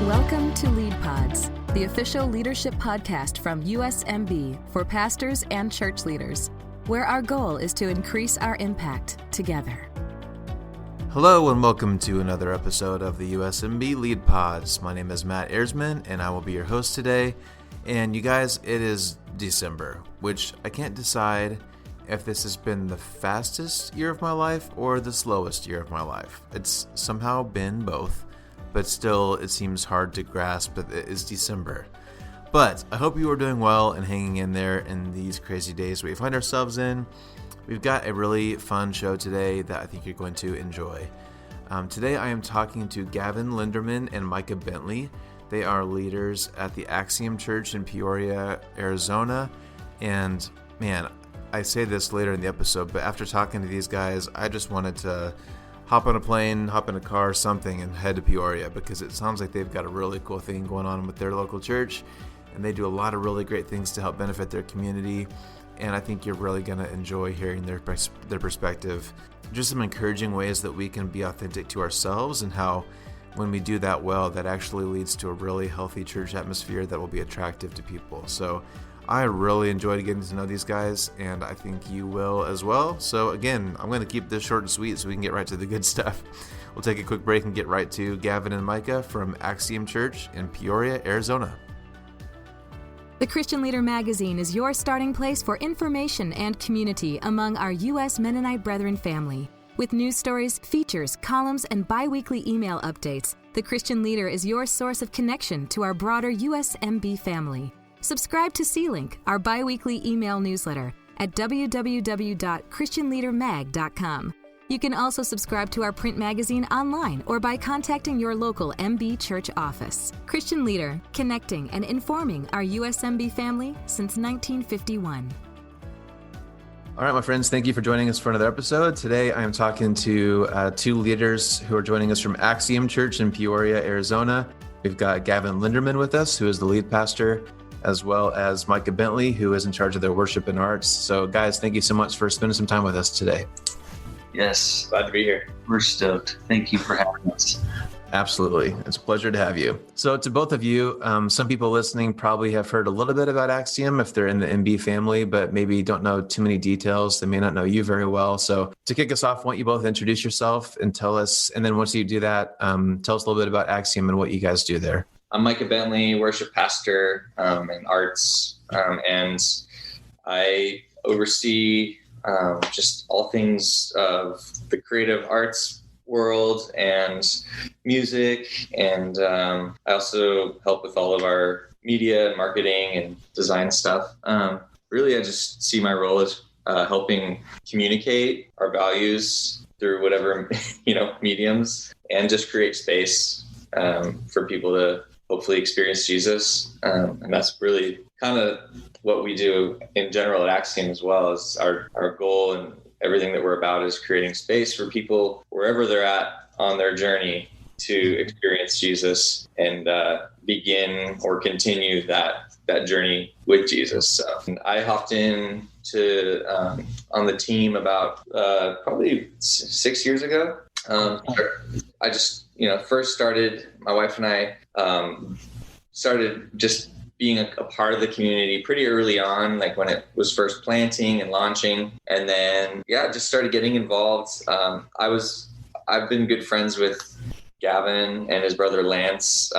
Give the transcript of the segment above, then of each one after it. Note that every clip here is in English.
Welcome to Lead Pods, the official leadership podcast from USMB for pastors and church leaders, where our goal is to increase our impact together. Hello and welcome to another episode of the USMB Lead Pods. My name is Matt Ersman and I will be your host today. And you guys, it is December, which I can't decide if this has been the fastest year of my life or the slowest year of my life. It's somehow been both, but still it seems hard to grasp that it is December. But I hope you are doing well and hanging in there in these crazy days we find ourselves in. We've got a really fun show today that I think you're going to enjoy. Today I am talking to Gavin Linderman and Micah Bentley. They are leaders at the Axiom Church in Peoria, Arizona. And man, I say this later in the episode, but after talking to these guys, I just wanted to hop on a plane, hop in a car, something, and head to Peoria because it sounds like they've got a really cool thing going on with their local church. And they do a lot of really great things to help benefit their community. And I think you're really going to enjoy hearing their perspective. Just some encouraging ways that we can be authentic to ourselves and how when we do that well, that actually leads to a really healthy church atmosphere that will be attractive to people. So I really enjoyed getting to know these guys, and I think you will as well. So again, I'm going to keep this short and sweet so we can get right to the good stuff. We'll take a quick break and get right to Gavin and Micah from Axiom Church in Peoria, Arizona. The Christian Leader magazine is your starting place for information and community among our U.S. Mennonite Brethren family. With news stories, features, columns, and bi-weekly email updates, The Christian Leader is your source of connection to our broader USMB family. Subscribe to C-Link, our bi-weekly email newsletter, at www.christianleadermag.com. You can also subscribe to our print magazine online or by contacting your local MB Church office. Christian Leader, connecting and informing our USMB family since 1951. All right, my friends, thank you for joining us for another episode. Today, I am talking to two leaders who are joining us from Axiom Church in Peoria, Arizona. We've got Gavin Linderman with us, who is the lead pastor, as well as Micah Bentley, who is in charge of their worship and arts. So, guys, thank you so much for spending some time with us today. Yes, Glad to be here. we're stoked. Thank you for having us. Absolutely. It's a pleasure to have you. So to both of you, some people listening probably have heard a little bit about Axiom if they're in the MB family, but maybe don't know too many details. They may not know you very well. So to kick us off, why don't you both introduce yourself and tell us, and then once you do that, tell us a little bit about Axiom and what you guys do there. I'm Micah Bentley, worship pastor in arts, and I oversee just all things of the creative arts world and music, and I also help with all of our media and marketing and design stuff. Really, I just see my role as helping communicate our values through whatever mediums, and just create space for people to hopefully experience Jesus. And that's really kind of what we do in general at Axiom as well. As our goal and everything that we're about is creating space for people wherever they're at on their journey to experience Jesus and begin or continue that journey with Jesus. So I hopped in to on the team about probably 6 years ago. I just first started, my wife and I started just being a part of the community pretty early on, like when it was first planting and launching. And then, just started getting involved. I've been good friends with Gavin and his brother Lance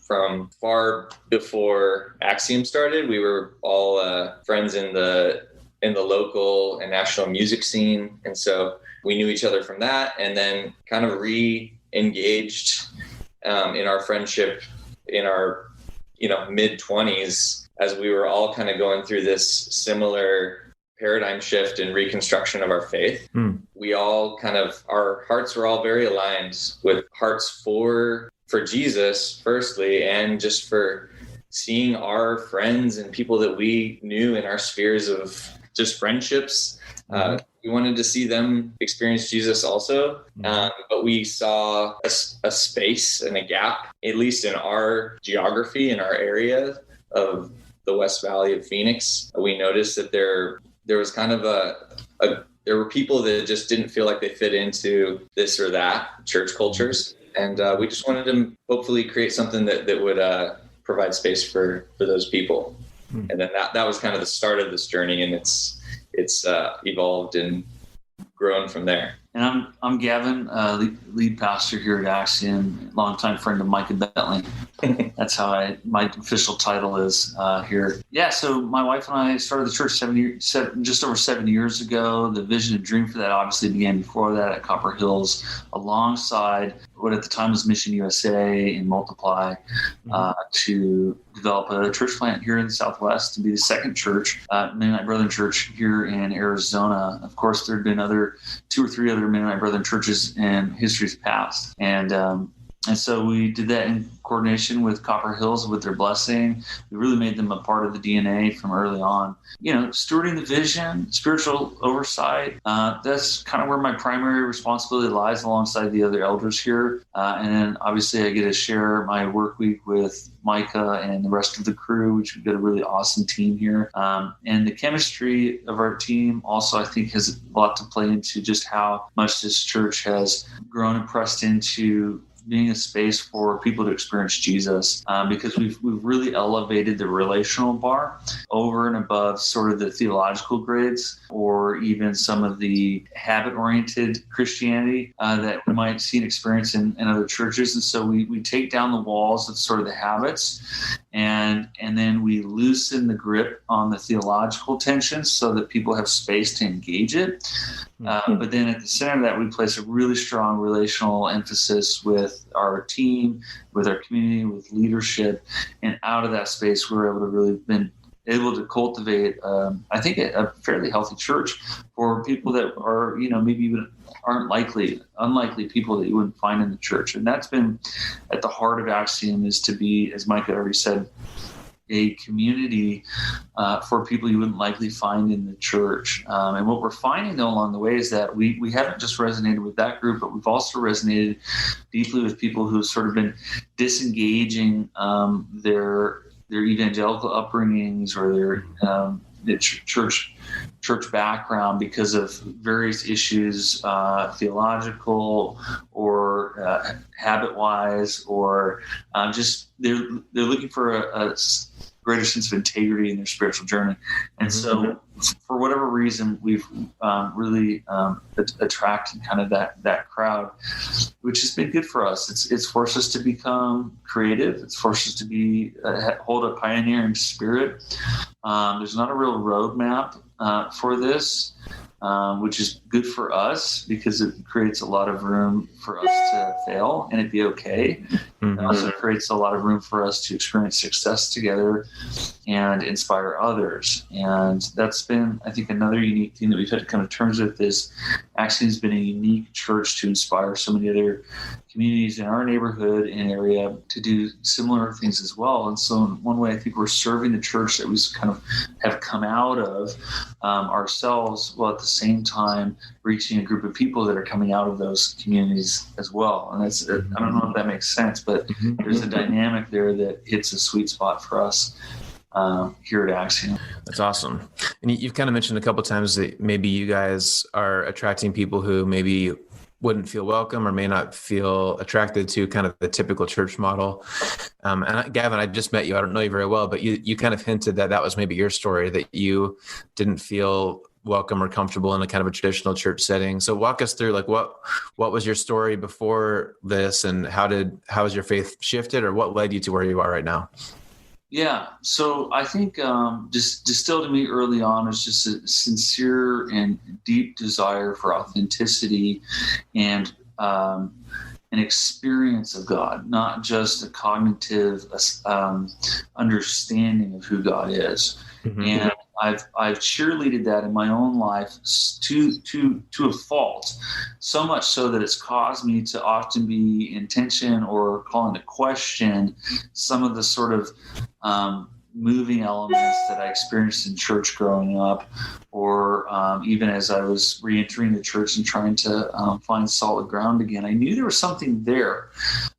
from far before Axiom started. We were all friends in the local and national music scene. And so we knew each other from that, and then kind of re-engaged in our friendship in our mid-20s as we were all kind of going through this similar paradigm shift and reconstruction of our faith. We all our hearts were all very aligned with hearts for Jesus, firstly, and just for seeing our friends and people that we knew in our spheres of just friendships. We wanted to see them experience Jesus also, but we saw a space and a gap, at least in our geography, in our area of the West Valley of Phoenix. We noticed that there was kind of there were people that just didn't feel like they fit into this or that church cultures. And we just wanted to hopefully create something that would provide space for those people. And then that was kind of the start of this journey, and it's evolved and grown from there. And I'm Gavin, lead pastor here at Axiom, longtime friend of Micah Bentley. That's how my official title is here. Yeah, so my wife and I started the church just over 7 years ago. The vision and dream for that obviously began before that at Copper Hills, alongside what at the time was Mission USA and Multiply, to develop a church plant here in the Southwest, to be the second church, Mennonite Brethren Church here in Arizona. Of course, there had been 2 or 3 other Mennonite Brethren churches in history's past. And so we did that in coordination with Copper Hills with their blessing. We really made them a part of the DNA from early on. Stewarding the vision, spiritual oversight, that's kind of where my primary responsibility lies alongside the other elders here. And then obviously I get to share my work week with Micah and the rest of the crew, which we've got a really awesome team here. And the chemistry of our team also, I think, has a lot to play into just how much this church has grown and pressed into being a space for people to experience Jesus, because we've really elevated the relational bar over and above sort of the theological grades or even some of the habit-oriented Christianity that we might see and experience in other churches. And so we take down the walls of sort of the habits, and then we loosen the grip on the theological tensions so that people have space to engage it. But then at the center of that, we place a really strong relational emphasis with our team, with our community, with leadership. And out of that space, we're been able to cultivate, I think, a fairly healthy church for people that are, maybe even unlikely people that you wouldn't find in the church. And that's been at the heart of Axiom, is to be, as Micah already said, a community for people you wouldn't likely find in the church. And what we're finding, though, along the way is that we haven't just resonated with that group, but we've also resonated deeply with people who've sort of been disengaging their evangelical upbringings or their church background because of various issues, theological or habit-wise, or just they're looking for a greater sense of integrity in their spiritual journey. And so for whatever reason, we've really attracted kind of that crowd, which has been good for us. It's forced us to become creative. It's forced us to hold a pioneering spirit. There's not a real roadmap for this, which is good for us because it creates a lot of room for us to fail and it be okay. It also creates a lot of room for us to experience success together and inspire others. And that's been, I think, another unique thing that we've had to come to terms with is Axiom's been a unique church to inspire so many other communities in our neighborhood and area to do similar things as well. And so in one way, I think we're serving the church that we kind of have come out of ourselves, while at the same time reaching a group of people that are coming out of those communities as well. And that's, I don't know if that makes sense, but there's a dynamic there that hits a sweet spot for us here at Axiom. That's awesome. And you've kind of mentioned a couple of times that maybe you guys are attracting people who maybe wouldn't feel welcome or may not feel attracted to kind of the typical church model. Gavin, I just met you. I don't know you very well, but you kind of hinted that was maybe your story, that you didn't feel welcome or comfortable in a kind of a traditional church setting. So walk us through, like, what was your story before this, and how has your faith shifted, or what led you to where you are right now? Yeah. So I think just distilled to me early on is just a sincere and deep desire for authenticity and an experience of God, not just a cognitive understanding of who God is. And I've cheerleaded that in my own life to a fault, so much so that it's caused me to often be in tension or call into question some of the sort of moving elements that I experienced in church growing up, or even as I was re-entering the church and trying to find solid ground again. I knew there was something there.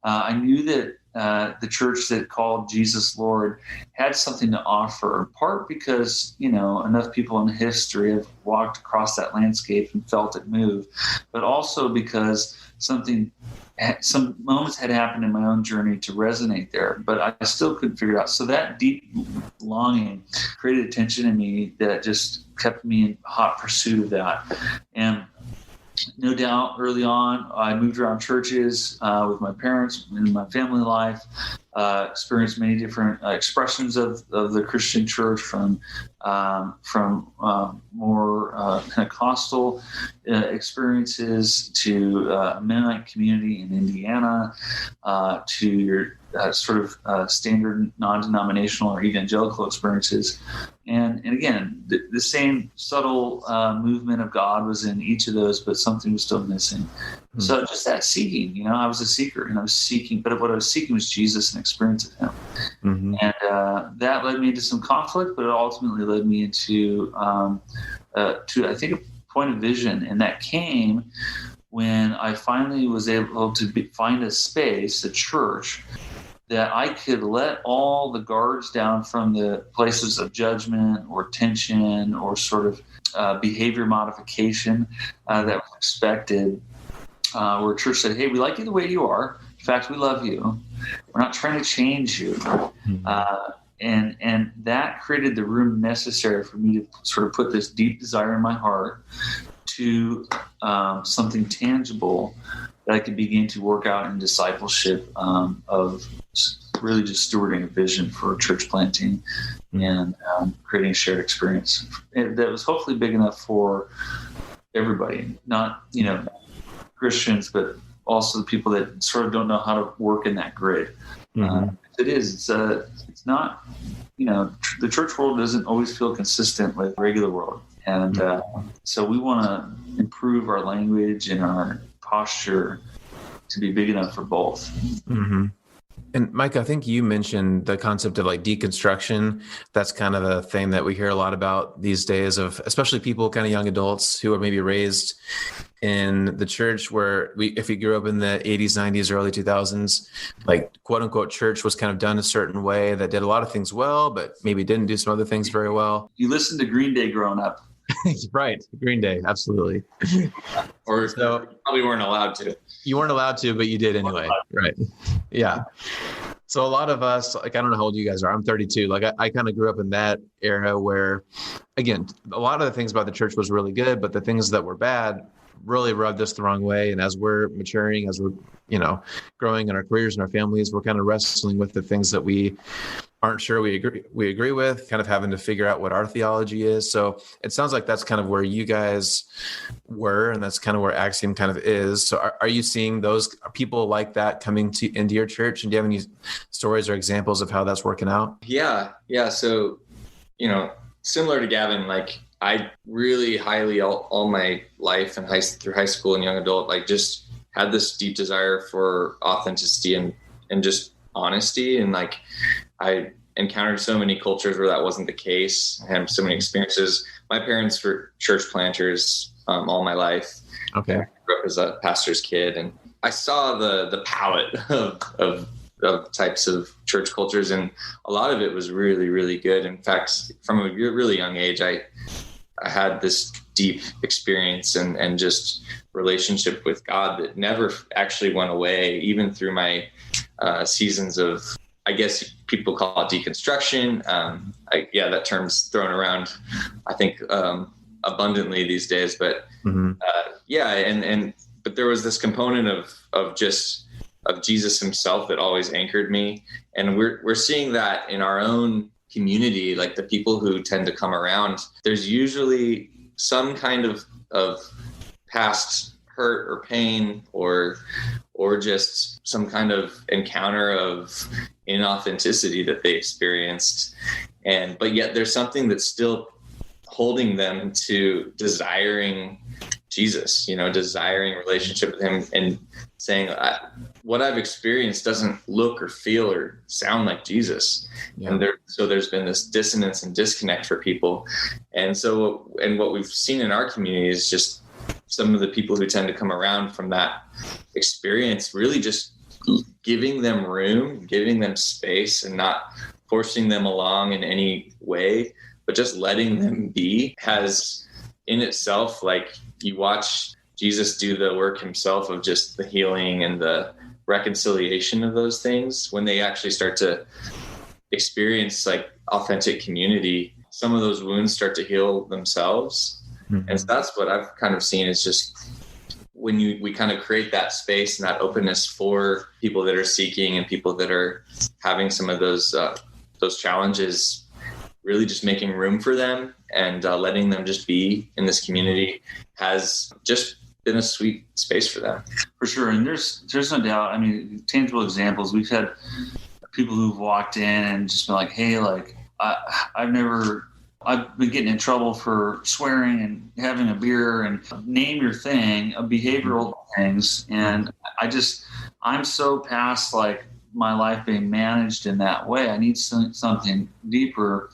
I knew that the church that called Jesus Lord had something to offer, in part because, enough people in history have walked across that landscape and felt it move, but also because something some moments had happened in my own journey to resonate there, but I still couldn't figure it out. So that deep longing created a tension in me that just kept me in hot pursuit of that. And no doubt early on, I moved around churches with my parents in my family life, experienced many different expressions of the Christian church, from more Pentecostal experiences to a Mennonite community in Indiana, to your sort of standard non-denominational or evangelical experiences. And again, the same subtle movement of God was in each of those, but something was still missing. Mm-hmm. So just that seeking, I was a seeker, and I was seeking, but what I was seeking was Jesus and experience of Him. Mm-hmm. And that led me into some conflict, but it ultimately led me into, I think, a point of vision. And that came when I finally was able to find a space, a church, that I could let all the guards down from the places of judgment or tension or sort of behavior modification that was expected, where a church said, hey, we like you the way you are. In fact, we love you. We're not trying to change you. Mm-hmm. And that created the room necessary for me to sort of put this deep desire in my heart to something tangible that I could begin to work out in discipleship of really just stewarding a vision for church planting and creating a shared experience that was hopefully big enough for everybody, not, Christians, but also the people that sort of don't know how to work in that grid. Mm-hmm. It's not, the church world doesn't always feel consistent with the regular world. And so we want to improve our language and our posture to be big enough for both. Mm-hmm. And Mike, I think you mentioned the concept of like deconstruction. That's kind of a thing that we hear a lot about these days, of especially people, kind of young adults who are maybe raised in the church where if you grew up in the 80s, 90s, early 2000s, like quote unquote church was kind of done a certain way that did a lot of things well, but maybe didn't do some other things very well. You listened to Green Day growing up. Right. Green Day. Absolutely. Or so, probably weren't allowed to. You weren't allowed to, but you did anyway. Right. Yeah. So a lot of us, like, I don't know how old you guys are. I'm 32. Like I kind of grew up in that era where, again, a lot of the things about the church was really good, but the things that were bad really rubbed us the wrong way. And as we're maturing, as we're, growing in our careers and our families, we're kind of wrestling with the things that we aren't sure we agree with, kind of having to figure out what our theology is. So it sounds like that's kind of where you guys were, and that's kind of where Axiom kind of is. So are you seeing those people like that coming into your church? And do you have any stories or examples of how that's working out? Yeah. So, similar to Gavin, like I really highly all my life and through high school and young adult, like just had this deep desire for authenticity and just honesty. And like, I encountered so many cultures where that wasn't the case. I had so many experiences. My parents were church planters all my life. Okay. I grew up as a pastor's kid, and I saw the palette of types of church cultures, and a lot of it was really, really good. In fact, from a really young age, I had this deep experience and just relationship with God that never actually went away, even through my seasons of, I guess people call it deconstruction. That term's thrown around, I think, abundantly these days. But but there was this component of Jesus himself that always anchored me, and we're seeing that in our own community. Like the people who tend to come around, there's usually some kind of past hurt or pain or just some kind of encounter of inauthenticity that they experienced, but yet there's something that's still holding them to desiring Jesus, desiring relationship with him, and saying what I've experienced doesn't look or feel or sound like Jesus. Yeah. And there's been this dissonance and disconnect for people. And what we've seen in our community is just some of the people who tend to come around from that experience, really just giving them room, giving them space, and not forcing them along in any way, but just letting them be, has in itself, like you watch Jesus do the work himself of just the healing and the reconciliation of those things, when they actually start to experience like authentic community, some of those wounds start to heal themselves. Mm-hmm. And so that's what I've kind of seen, is just when we kind of create that space and that openness for people that are seeking and people that are having some of those challenges, really just making room for them and letting them just be in this community has just been a sweet space for them. For sure. And there's no doubt. I mean, tangible examples. We've had people who've walked in and just been like, hey, like I've been getting in trouble for swearing and having a beer and name your thing, behavioral things. And I'm so past like my life being managed in that way. I need something deeper.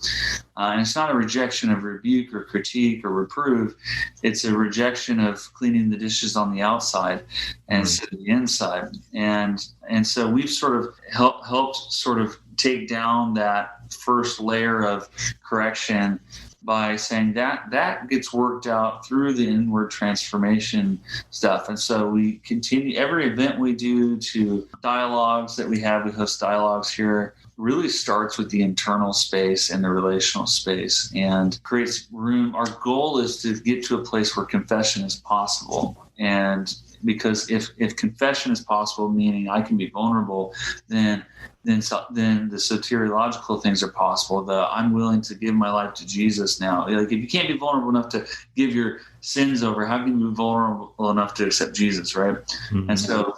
And it's not a rejection of rebuke or critique or reprove. It's a rejection of cleaning the dishes on the outside and instead of the inside. And so we've sort of helped sort of take down that first layer of correction by saying that gets worked out through the inward transformation stuff. And so we continue every event we do, to dialogues that we host dialogues here, really starts with the internal space and the relational space and creates room. Our goal is to get to a place where confession is possible. And because if confession is possible, meaning I can be vulnerable, then the soteriological things are possible. I'm willing to give my life to Jesus now. Like, if you can't be vulnerable enough to give your sins over, how can you be vulnerable enough to accept Jesus, right? Mm-hmm. And so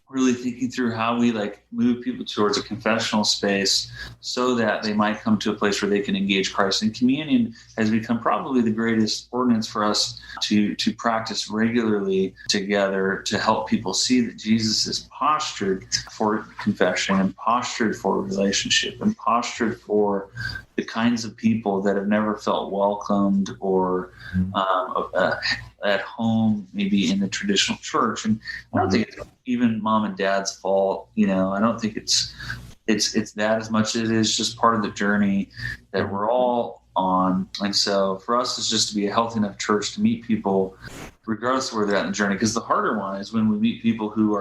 really thinking through how we like move people towards a confessional space so that they might come to a place where they can engage Christ. And communion has become probably the greatest ordinance for us to practice regularly together, to help people see that Jesus is postured for confession and postured for relationship and postured for the kinds of people that have never felt welcomed or at home, maybe in the traditional church. And I don't think it's even mom and dad's fault. I don't think it's that as much as it is just part of the journey that we're all on. And so for us, it's just to be a healthy enough church to meet people regardless of where they're at in the journey. Because the harder one is when we meet people who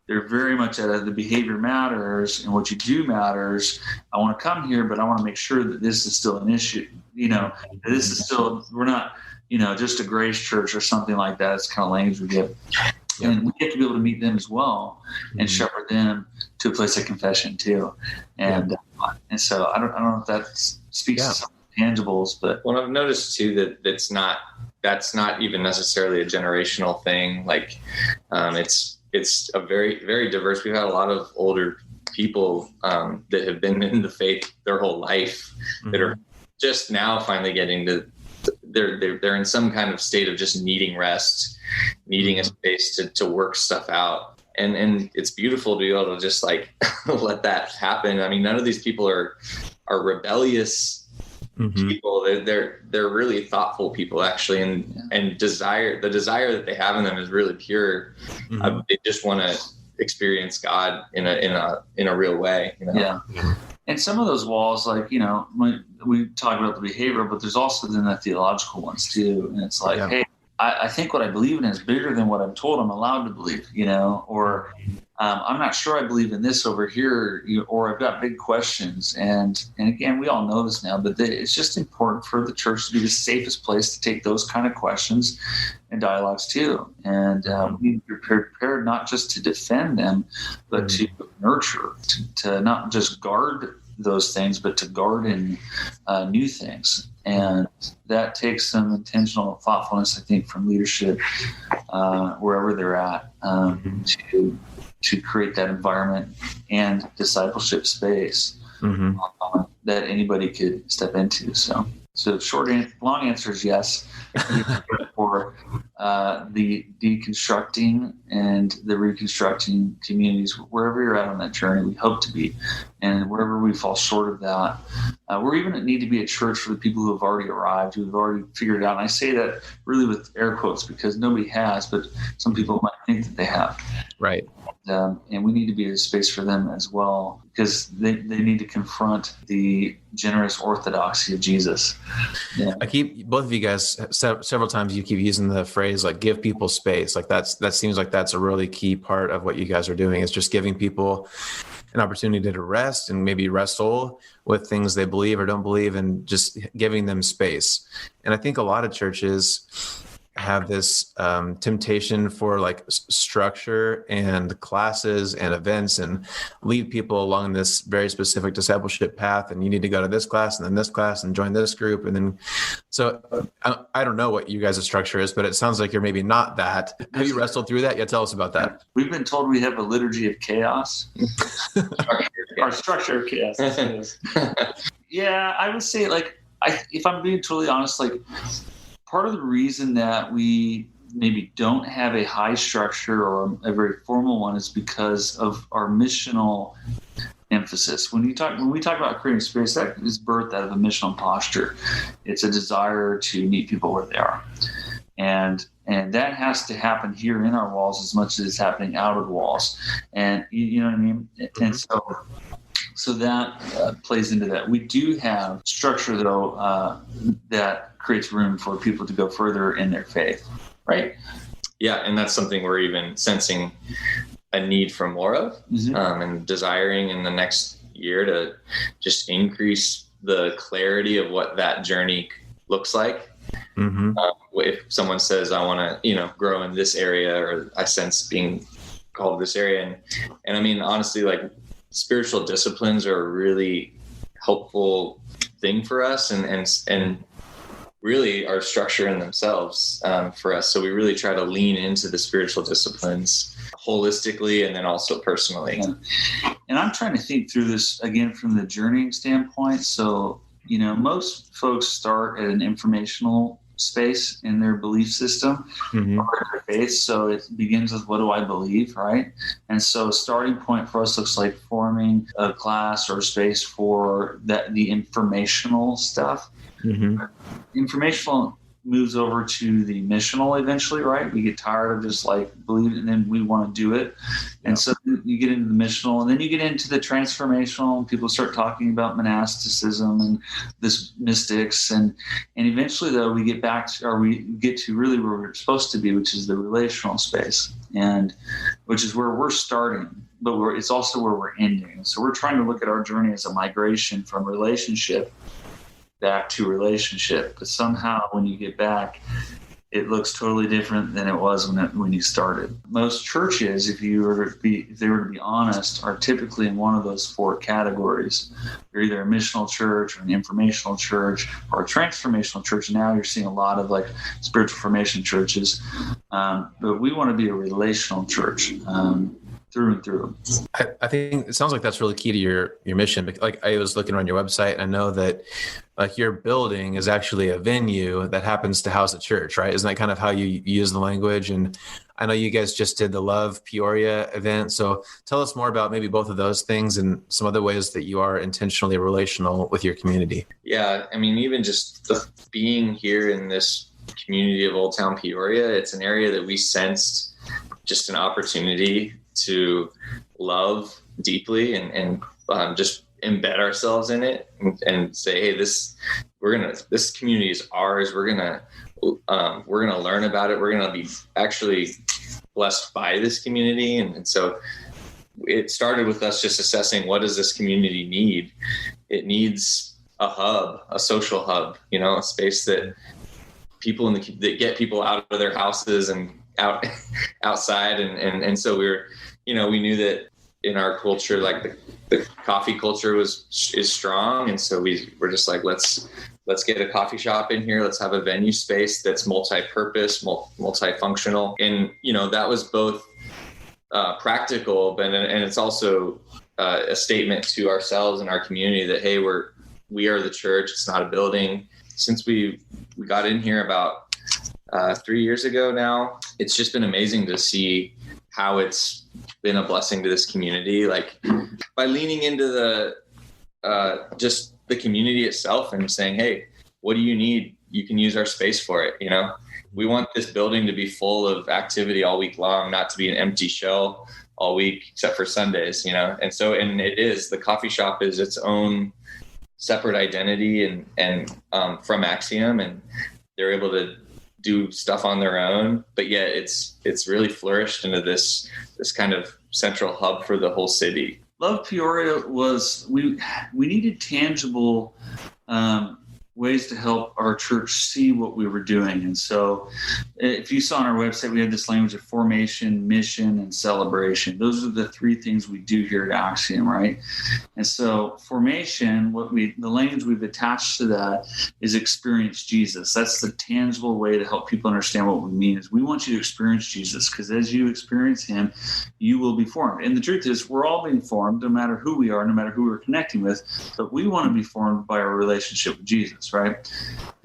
they're very much at the behavior matters and what you do matters. I want to come here, but I want to make sure that this is still an issue. That this is still, we're not, just a grace church or something like that. It's kind of language we get. Yeah. And we have to be able to meet them as well and shepherd them to a place of confession too. And so I don't know if that speaks to some tangibles, but well, I've noticed too that that's not even necessarily a generational thing. Like it's a very, very diverse. We've had a lot of older people that have been in the faith their whole life that are just now finally getting to. They're in some kind of state of just needing rest, needing a space to work stuff out. And it's beautiful to be able to just like let that happen. I mean, none of these people are rebellious people. They're really thoughtful people, actually, and the desire that they have in them is really pure. They just want to experience God in a real way. Yeah. And some of those walls, like, we talk about the behavioral, but there's also then the theological ones too. And it's like, hey, I think what I believe in is bigger than what I'm told I'm allowed to believe, or I'm not sure I believe in this over here, or I've got big questions. And again, we all know this now, but it's just important for the church to be the safest place to take those kind of questions and dialogues too. And we be prepared not just to defend them, but to nurture, to not just guard those things, but to garden new things. And that takes some intentional thoughtfulness, I think, from leadership wherever they're at to create that environment and discipleship space that anybody could step into. So long answer is yes. For the deconstructing and the reconstructing communities, wherever you're at on that journey, we hope to be. And wherever we fall short of that, we're even need to be a church for the people who have already arrived, who have already figured it out. And I say that really with air quotes because nobody has, but some people might think that they have. Right. we need to be a space for them as well, because they need to confront the generous orthodoxy of Jesus. Yeah. Both of you guys several times you keep using the phrase like give people space. Like that seems like that's a really key part of what you guys are doing, is just giving people an opportunity to rest and maybe wrestle with things they believe or don't believe, and just giving them space. And I think a lot of churches have this temptation for like structure and classes and events, and lead people along this very specific discipleship path. And you need to go to this class and then this class and join this group. And then, so I don't know what you guys' structure is, but it sounds like you're maybe not that. Have you wrestled through that? Yeah, tell us about that. We've been told we have a liturgy of chaos. Our structure of chaos. Yeah, I would say, like, if I'm being totally honest, like, part of the reason that we maybe don't have a high structure or a very formal one is because of our missional emphasis. When we talk about creating space, that is birthed out of a missional posture. It's a desire to meet people where they are. And that has to happen here in our walls as much as it's happening out of the walls. And you know what I mean? And so that plays into that. We do have structure, though, that creates room for people to go further in their faith, right? Yeah, and that's something we're even sensing a need for more of, and desiring in the next year to just increase the clarity of what that journey looks like. If someone says, I want to, grow in this area, or I sense being called this area. And I mean, honestly, like, spiritual disciplines are a really helpful thing for us, and really are structure in themselves for us. So we really try to lean into the spiritual disciplines holistically and then also personally. Yeah. And I'm trying to think through this again from the journeying standpoint. So, most folks start at an informational space in their belief system or their faith. So it begins with, what do I believe, right? And so a starting point for us looks like forming a class or space for the informational stuff. Informational moves over to the missional eventually, right? We get tired of just like believing, and then we want to do it. And so you get into the missional, and then you get into the transformational, and people start talking about monasticism and this mystics. And eventually, though, we get to really where we're supposed to be, which is the relational space, and which is where we're starting, but it's also where we're ending. So we're trying to look at our journey as a migration from relationship back to relationship, but somehow when you get back, it looks totally different than it was when you started. Most churches, if they were to be honest, are typically in one of those four categories. You're either a missional church or an informational church or a transformational church. Now you're seeing a lot of like spiritual formation churches, but we want to be a relational church. Through and through. I think it sounds like that's really key to your mission. Like, I was looking on your website, and I know that like your building is actually a venue that happens to house a church, right? Isn't that kind of how you use the language? And I know you guys just did the Love Peoria event. So tell us more about maybe both of those things and some other ways that you are intentionally relational with your community. Yeah, I mean, even just being here in this community of Old Town Peoria, it's an area that we sensed just an opportunity to love deeply and just embed ourselves in it and say, hey, this community is ours. We're gonna learn about it. We're gonna be actually blessed by this community. And so it started with us just assessing, what does this community need? It needs a hub, a social hub, a space that people that get people out of their houses and outside. And so we knew that in our culture, like the coffee culture is strong. And so we're just like, let's get a coffee shop in here. Let's have a venue space that's multi-purpose, multifunctional. And, that was both practical, but and it's also a statement to ourselves and our community that, hey, we are the church. It's not a building. Since we got in here about 3 years ago now, it's just been amazing to see how it's been a blessing to this community. Like, by leaning into just the community itself and saying, hey, what do you need? You can use our space for it. We want this building to be full of activity all week long, not to be an empty shell all week except for Sundays, and the coffee shop is its own separate identity and from Axiom, and they're able to do stuff on their own, but yet it's really flourished into this kind of central hub for the whole city. Love Peoria we needed tangible ways to help our church see what we were doing. And so if you saw on our website, we had this language of formation, mission, and celebration. Those are the three things we do here at Axiom, right? And so formation, the language we've attached to that is experience Jesus. That's the tangible way to help people understand what we mean is we want you to experience Jesus, because as you experience him, you will be formed. And the truth is we're all being formed, no matter who we are, no matter who we're connecting with, but we want to be formed by our relationship with Jesus, right?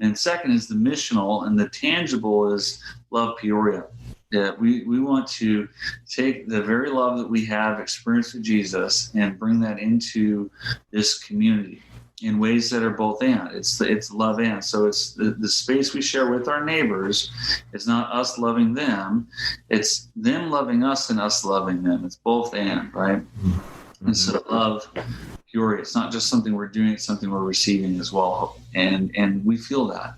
And second is the missional, and the tangible is Love Peoria. Yeah, we want to take the very love that we have experienced with Jesus and bring that into this community in ways that are both and. It's love and. So it's the space we share with our neighbors. It's not us loving them. It's them loving us and us loving them. It's both and, right? Mm-hmm. And so Love Peoria, it's not just something we're doing, it's something we're receiving as well. And we feel that.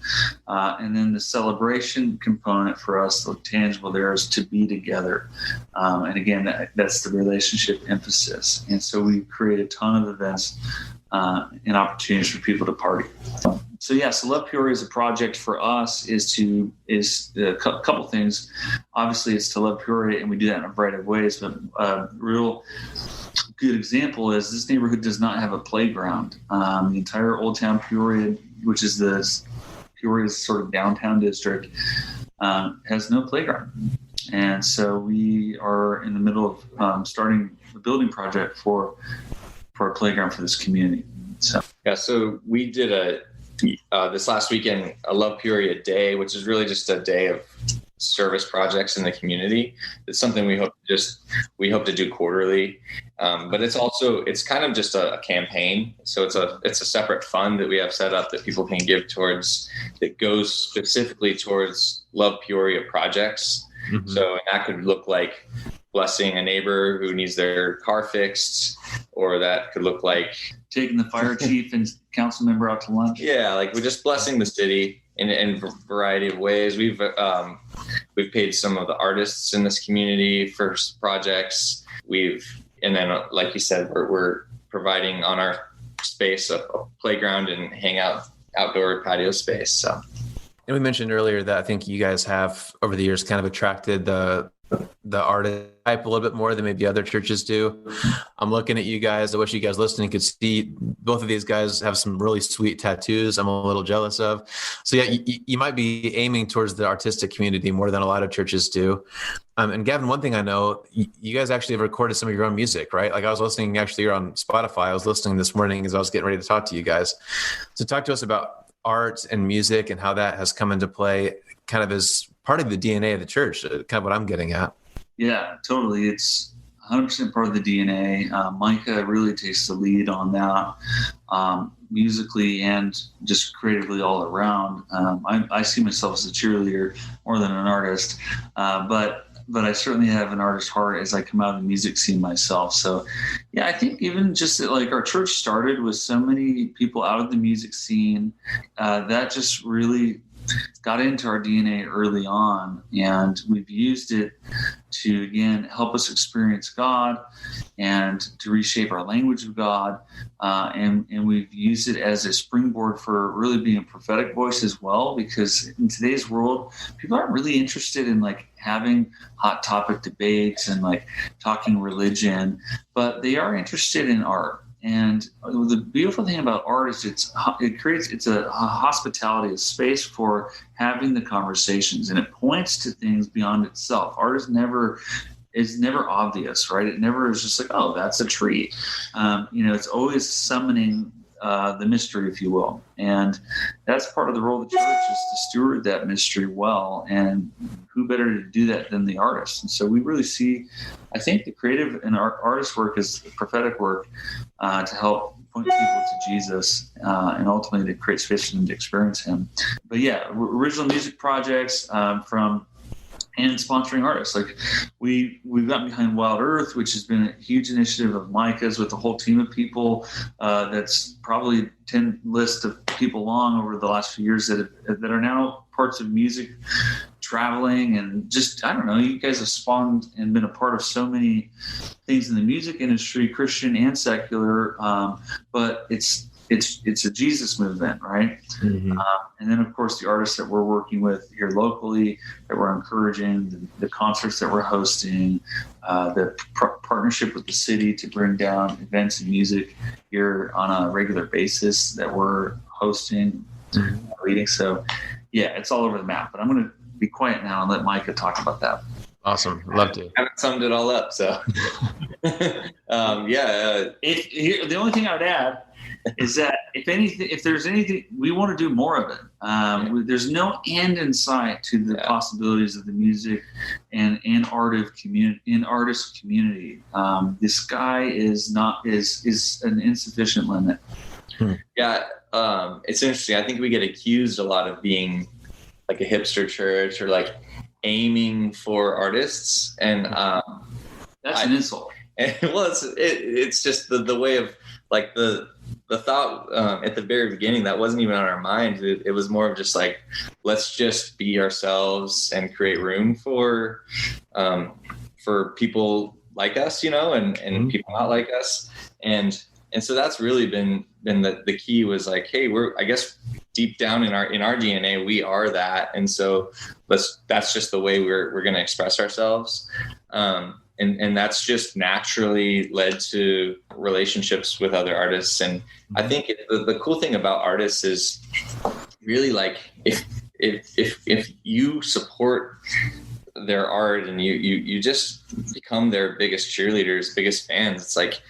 And then the celebration component for us, the tangible there, is to be together. And again, that's the relationship emphasis. And so we create a ton of events and opportunities for people to party. So Love Peoria as a project for us is a couple things. Obviously, it's to love Peoria, and we do that in a variety of ways. But real good example is this neighborhood does not have a playground. The entire Old Town Peoria, which is Peoria's sort of downtown district, has no playground. And so we are in the middle of starting a building project for a playground for this community. So we did this last weekend a Love Peoria Day, which is really just a day of service projects in the community. It's something we hope to do quarterly, but it's kind of just a campaign. So it's a separate fund that we have set up that people can give towards, that goes specifically towards Love Peoria projects. Mm-hmm. So that could look like blessing a neighbor who needs their car fixed, or that could look like taking the fire chief and council member out to lunch. Yeah, like we're just blessing the city in a variety of ways. We've paid some of the artists in this community for projects. And then, like you said, we're providing on our space a playground and hangout outdoor patio space. So, and we mentioned earlier that I think you guys have over the years kind of attracted the artist type a little bit more than maybe other churches do. I'm looking at you guys. I wish you guys listening could see both of these guys have some really sweet tattoos I'm a little jealous of. So you might be aiming towards the artistic community more than a lot of churches do. And Gavin, one thing I know, you guys actually have recorded some of your own music, right? Like I was listening, actually you're on Spotify. I was listening this morning as I was getting ready to talk to you guys. So talk to us about art and music and how that has come into play kind of as part of the DNA of the church, kind of what I'm getting at. Yeah, totally. It's 100% part of the DNA. Micah really takes the lead on that, musically and just creatively all around. I see myself as a cheerleader more than an artist, but I certainly have an artist heart as I come out of the music scene myself. So yeah, I think even just that, like our church started with so many people out of the music scene, that just really got into our DNA early on, and we've used it to, again, help us experience God and to reshape our language of God. And we've used it as a springboard for really being a prophetic voice as well, because in today's world, people aren't really interested in like having hot topic debates and like talking religion, but they are interested in art. And the beautiful thing about art is it's a hospitality, a space for having the conversations, and it points to things beyond itself. Art is never obvious, right? It never is just like, oh, that's a tree. It's always summoning the mystery, if you will. And that's part of the role of the church, is to steward that mystery well. And who better to do that than the artist? And so we really see, I think, the creative and artist work is prophetic work to help point people to Jesus and ultimately to create space for them to experience him. But yeah, original music projects from and sponsoring artists. Like we've gotten behind Wild Earth, which has been a huge initiative of Micah's with a whole team of people. That's probably 10 list of people long over the last few years that are now parts of music, traveling, and just, I don't know, you guys have spawned and been a part of so many things in the music industry, Christian and secular. But it's a Jesus movement, right? Mm-hmm. And then, of course, the artists that we're working with here locally, that we're encouraging, the concerts that we're hosting, the partnership with the city to bring down events and music here on a regular basis that we're hosting, leading. So, yeah, it's all over the map. But I'm going to be quiet now and let Micah talk about that. Awesome. Love to. I haven't summed it all up, so. The only thing I would add is that if there's anything, we want to do more of it. There's no end in sight to the possibilities of the music and artist community. The sky is an insufficient limit. Yeah, it's interesting. I think we get accused a lot of being like a hipster church or like aiming for artists, and that's an insult. And, well, it's just the way of like the thought at the very beginning that wasn't even on our mind. It was more of just like, let's just be ourselves and create room for people like us, and people not like us, and so that's really been the key. Was like, hey, I guess deep down in our DNA we are that, and so that's just the way we're going to express ourselves. And that's just naturally led to relationships with other artists. And I think the cool thing about artists is really like if you support their art and you just become their biggest cheerleaders, biggest fans, it's like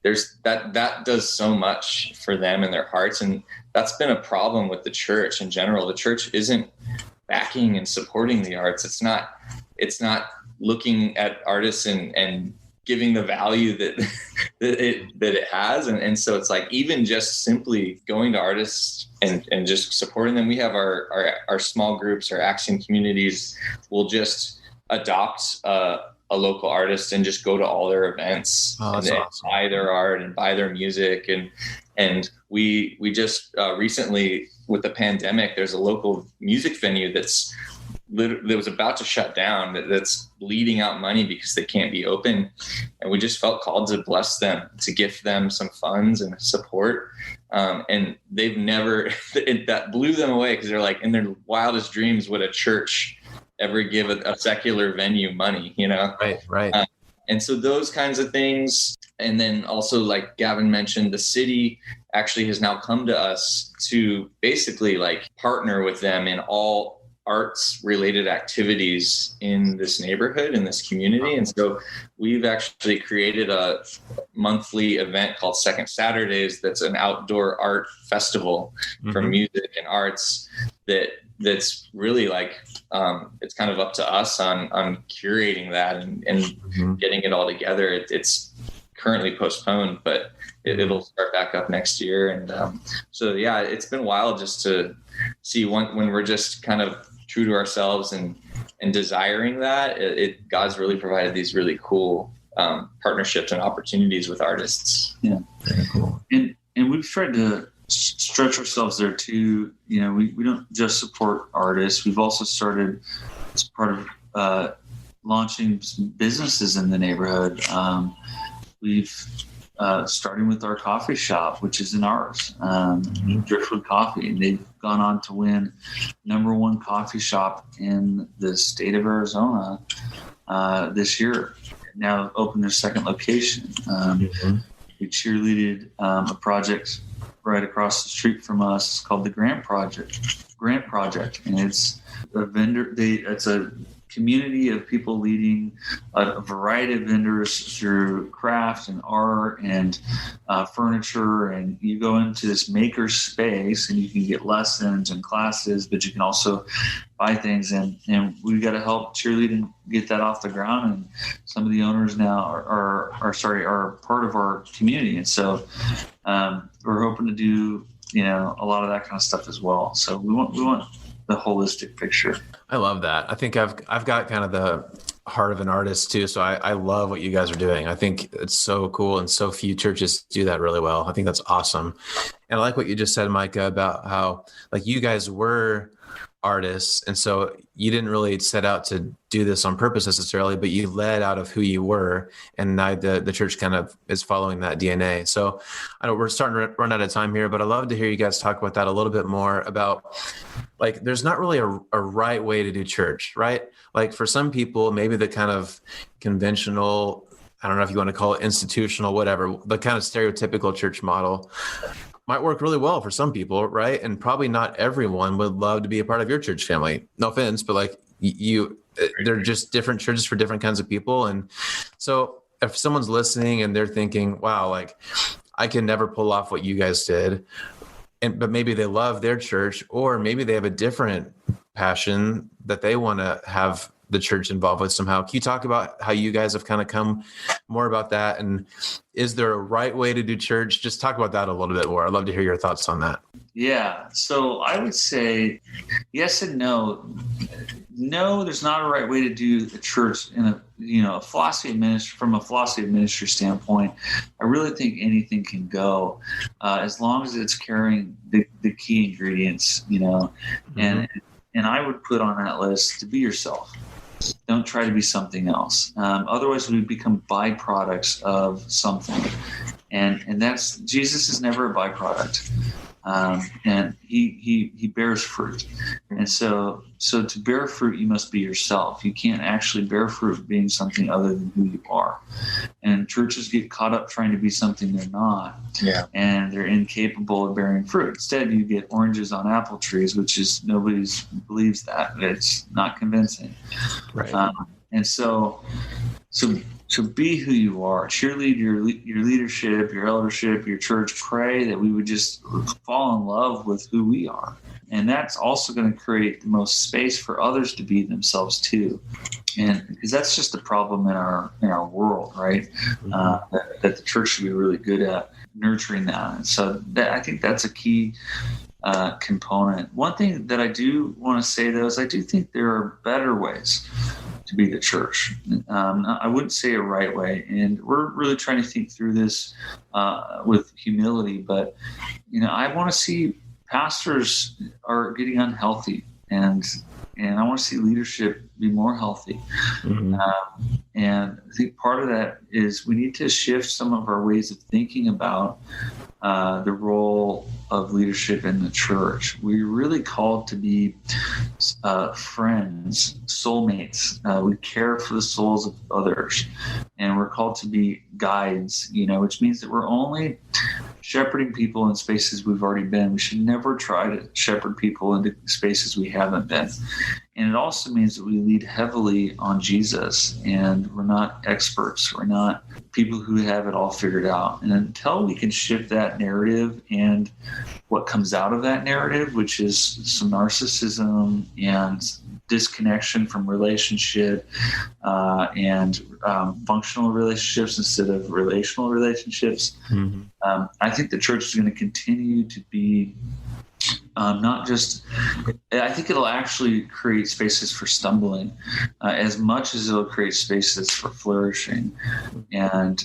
there's that does so much for them and their hearts. And that's been a problem with the church in general. The church isn't backing and supporting the arts. It's not looking at artists and giving the value that it has. And so it's like, even just simply going to artists and just supporting them. We have our small groups, our Axiom communities will just adopt a local artist and just go to all their events and awesome. Buy their art and buy their music. And we just recently, with the pandemic, there's a local music venue that was about to shut down, that's bleeding out money because they can't be open. And we just felt called to bless them, to gift them some funds and support. And they've never, that blew them away, because they're like, in their wildest dreams would a church ever give a secular venue money, Right. And so those kinds of things. And then also, like Gavin mentioned, the city actually has now come to us to basically like partner with them in all arts related activities in this neighborhood, in this community. And so we've actually created a monthly event called Second Saturdays. That's an outdoor art festival for music and arts that's really like, it's kind of up to us on curating that and getting it all together. It's currently postponed, but it'll start back up next year. And so, yeah, it's been wild just to see when we're just kind of true to ourselves and desiring that, God's really provided these really cool partnerships and opportunities with artists. Yeah. Very cool. And we've tried to stretch ourselves there too. We don't just support artists. We've also started, as part of launching some businesses in the neighborhood. We've starting with our coffee shop, which is in ours, Driftwood Coffee. And they've gone on to win #1 coffee shop in the state of Arizona this year. Now opened their second location. We cheerleaded a project right across the street from us. It's called the Grant Project, and it's a vendor. It's a community of people leading a variety of vendors through craft and art and furniture. And you go into this maker space and you can get lessons and classes, but you can also buy things. And we've got to help cheerlead and get that off the ground. And some of the owners now are part of our community. And so we're hoping to do, a lot of that kind of stuff as well. So we want the holistic picture. I love that. I think I've got kind of the heart of an artist too. So I love what you guys are doing. I think it's so cool, and so few churches do that really well. I think that's awesome. And I like what you just said, Micah, about how like you guys were artists, and so you didn't really set out to do this on purpose necessarily, but you led out of who you were, and now the church kind of is following that DNA. So I know we're starting to run out of time here, but I'd love to hear you guys talk about that a little bit more, about like there's not really a right way to do church, right? Like for some people, maybe the kind of conventional, I don't know if you want to call it institutional, whatever, the kind of stereotypical church model might work really well for some people, right? And probably not everyone would love to be a part of your church family. No offense, but like they're just different churches for different kinds of people. And so if someone's listening and they're thinking, wow, like I can never pull off what you guys did, but maybe they love their church, or maybe they have a different passion that they want to have the church involved with somehow. Can you talk about how you guys have kind of come more about that? And is there a right way to do church? Just talk about that a little bit more. I'd love to hear your thoughts on that. Yeah. So I would say yes and no. No, there's not a right way to do the church in a philosophy of ministry. From a philosophy of ministry standpoint, I really think anything can go as long as it's carrying the key ingredients, and I would put on that list to be yourself. Don't try to be something else. Otherwise, we become byproducts of something. And that's, Jesus is never a byproduct. And he bears fruit. And so to bear fruit, you must be yourself. You can't actually bear fruit being something other than who you are. And churches get caught up trying to be something they're not. Yeah. And they're incapable of bearing fruit. Instead, you get oranges on apple trees, which is, nobody believes that. It's not convincing. Right. And so be who you are. Cheerlead your leadership, your eldership, your church. Pray that we would just fall in love with who we are. And that's also going to create the most space for others to be themselves too. And because that's just the problem in our world, right? That the church should be really good at nurturing that. And so I think that's a key component. One thing that I do want to say, though, is I do think there are better ways to be the church. I wouldn't say a right way, and we're really trying to think through this with humility. But I want to see pastors are getting unhealthy, and I want to see leadership be more healthy. And I think part of that is we need to shift some of our ways of thinking about the role of leadership in the church. We're really called to be friends, soulmates. We care for the souls of others, and we're called to be guides, which means that we're only shepherding people in spaces we've already been. We should never try to shepherd people into spaces we haven't been. And it also means that we lead heavily on Jesus, and we're not experts. We're not people who have it all figured out. And until we can shift that narrative and what comes out of that narrative, which is some narcissism and disconnection from relationship and functional relationships instead of relational relationships, I think the church is going to continue to be not just, I think it'll actually create spaces for stumbling as much as it'll create spaces for flourishing. And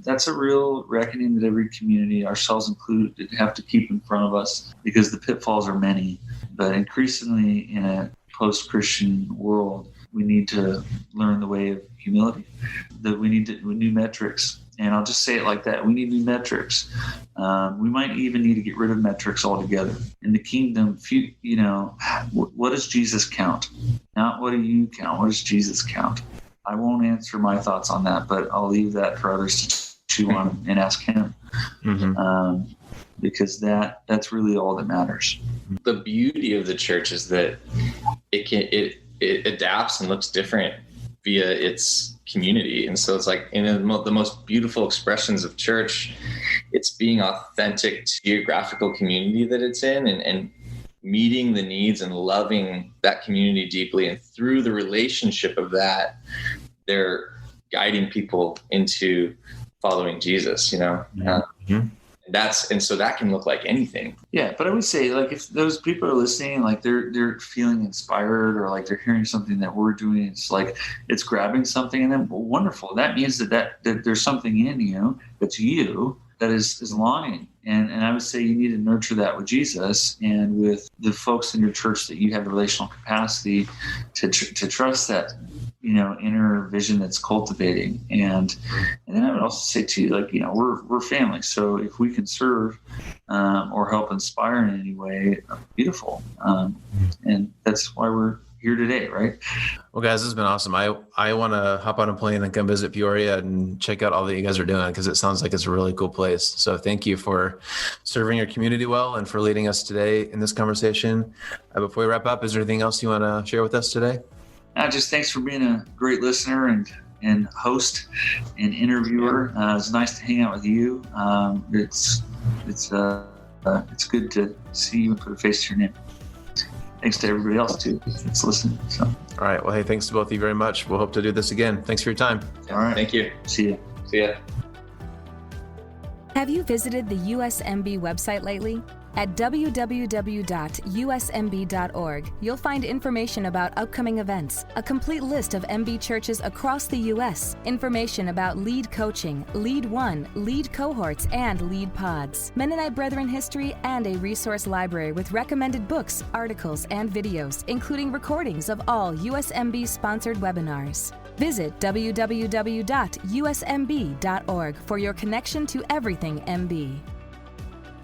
that's a real reckoning that every community, ourselves included, have to keep in front of us, because the pitfalls are many. But increasingly in a post-Christian world, we need to learn the way of humility, that we need new metrics. And I'll just say it like that. We need new metrics. We might even need to get rid of metrics altogether. In the kingdom, what does Jesus count? Not what do you count? What does Jesus count? I won't answer my thoughts on that, but I'll leave that for others to chew on and ask him. Because that's really all that matters. The beauty of the church is that it adapts and looks different via its community. And so it's like in the most beautiful expressions of church, it's being authentic to the geographical community that it's in, and meeting the needs and loving that community deeply. And through the relationship of that, they're guiding people into following Jesus, And so that can look like anything. Yeah, but I would say, like, if those people are listening, like they're feeling inspired, or like they're hearing something that we're doing, it's like it's grabbing something in them. Well, wonderful. That means that there's something in you that's you that is longing. And I would say you need to nurture that with Jesus and with the folks in your church that you have the relational capacity to trust that, inner vision that's cultivating. And then I would also say too, like, we're family. So if we can serve or help inspire in any way, beautiful. And that's why we're here today, right? Well, guys, this has been awesome. I want to hop on a plane and come visit Peoria and check out all that you guys are doing, because it sounds like it's a really cool place. So thank you for serving your community well and for leading us today in this conversation. Before we wrap up, is there anything else you want to share with us today? Just thanks for being a great listener and host and interviewer. It's nice to hang out with you. It's good to see you and put a face to your name. Thanks to everybody else too that's listening. So, all right. Well, hey, thanks to both of you very much. We'll hope to do this again. Thanks for your time. All right. Thank you. See you. See ya. Have you visited the USMB website lately? At www.usmb.org, you'll find information about upcoming events, a complete list of MB churches across the U.S., information about lead coaching, lead one, lead cohorts, and lead pods, Mennonite Brethren history, and a resource library with recommended books, articles, and videos, including recordings of all USMB-sponsored webinars. Visit www.usmb.org for your connection to everything MB.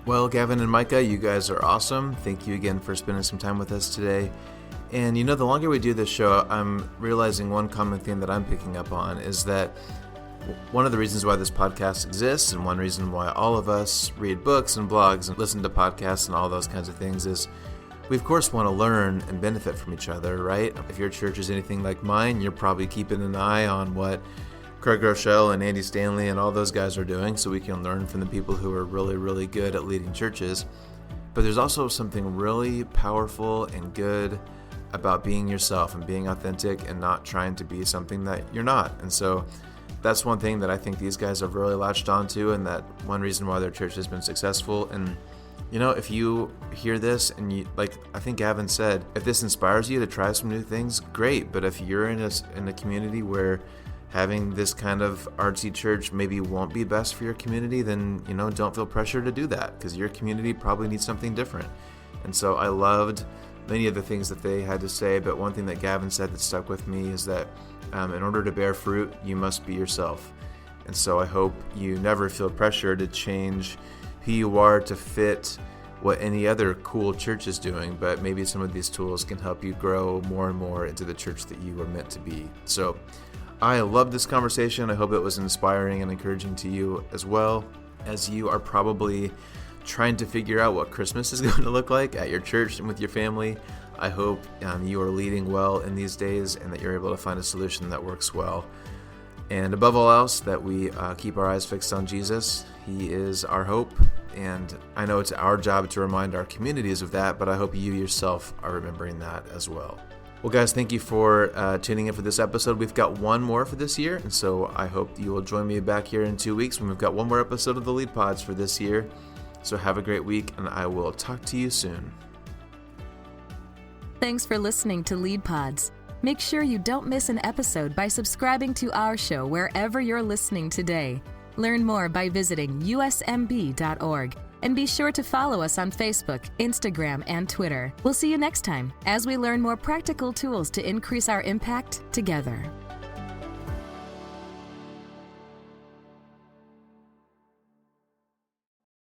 Well, Gavin and Micah, you guys are awesome. Thank you again for spending some time with us today. And the longer we do this show, I'm realizing one common theme that I'm picking up on is that one of the reasons why this podcast exists, and one reason why all of us read books and blogs and listen to podcasts and all those kinds of things, is we of course want to learn and benefit from each other, right? If your church is anything like mine, you're probably keeping an eye on what Craig Rochelle and Andy Stanley and all those guys are doing, so we can learn from the people who are really, really good at leading churches. But there's also something really powerful and good about being yourself and being authentic and not trying to be something that you're not. And so that's one thing that I think these guys have really latched onto, and that one reason why their church has been successful. And if you hear this and you, like I think Gavin said, if this inspires you to try some new things, great. But if you're in a community where having this kind of artsy church maybe won't be best for your community, then, don't feel pressure to do that, because your community probably needs something different. And so I loved many of the things that they had to say, but one thing that Gavin said that stuck with me is that in order to bear fruit, you must be yourself. And so I hope you never feel pressure to change who you are to fit what any other cool church is doing, but maybe some of these tools can help you grow more and more into the church that you were meant to be. So I love this conversation. I hope it was inspiring and encouraging to you as well, as you are probably trying to figure out what Christmas is going to look like at your church and with your family. I hope you are leading well in these days and that you're able to find a solution that works well. And above all else, that we keep our eyes fixed on Jesus. He is our hope. And I know it's our job to remind our communities of that, but I hope you yourself are remembering that as well. Well, guys, thank you for tuning in for this episode. We've got one more for this year, and so I hope you will join me back here in 2 weeks when we've got one more episode of the Lead Pods for this year. So have a great week, and I will talk to you soon. Thanks for listening to Lead Pods. Make sure you don't miss an episode by subscribing to our show wherever you're listening today. Learn more by visiting usmb.org. And be sure to follow us on Facebook, Instagram, and Twitter. We'll see you next time as we learn more practical tools to increase our impact together.